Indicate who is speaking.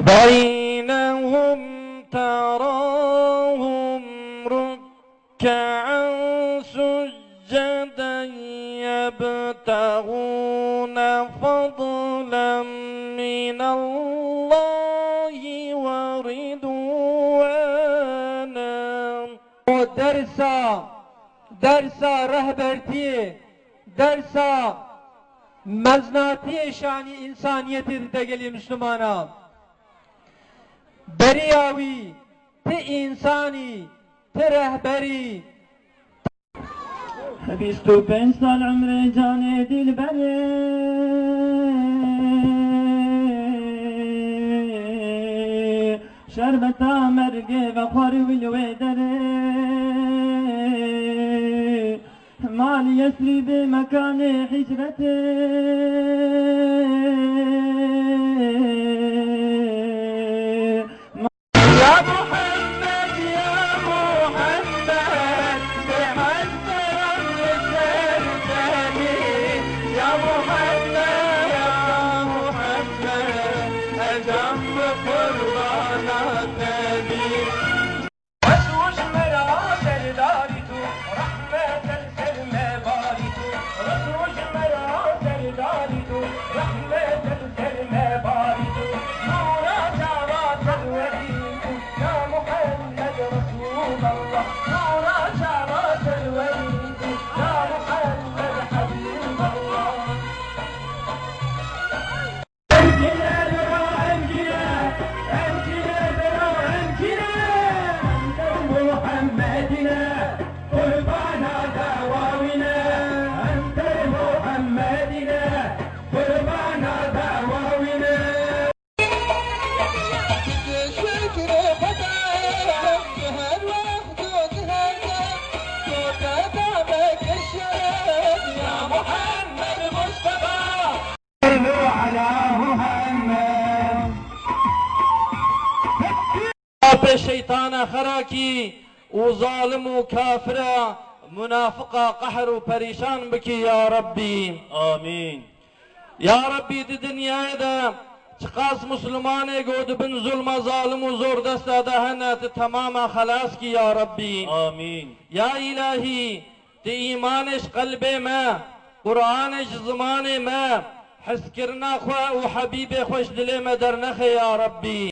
Speaker 1: بينهم تراهم ركعا سجدا يبتغون فضلا من الله ورضوانا.
Speaker 2: درسا rehberliği, dersa meznati şani insaniyeti de geli Müslümana. Beriyavi, te insani, te rehberi.
Speaker 3: 25 سال عمري جاني دلبري شربتا مرقي بخوري والويدري مال يسري بمكان حجرتي
Speaker 1: يا محمد يا محمد بحسر الرسالتني يا محمد يا محمد أجم قرباناتني وسوش مراد الدارتو رحمة السلمى بارتو وسوش مراد الدارتو رحمة السلمى بارتو نورا شعرات الوليد يا محمد رسول الله نورا شعرات الوليد يا محمد حبيب الله. أمكنا برا أمكنا أمكنا برا أمكنا أنت محمدنا قربانا دعواونا أنت محمدنا قربانا دعواونا. شكر فتاة هل وحدك هذا وتتابك الشهد يا محمد مصطفى صلوا على محمد. به شیطان خراکی و ظالم و کافر منافق قهر و پریشان بکی یا ربی
Speaker 3: آمين.
Speaker 1: یا ربی دی دنیای دا چقاس مسلمان گود بن ظلم ظالم و زور دست دهنت تمام خلاص کی یا ربی
Speaker 3: آمين.
Speaker 1: یا الهی تی ایمانش قلب ما قرآنش زمان ما حس کرنا خوا و حبیب خوش دل ما در نخ یا ربی.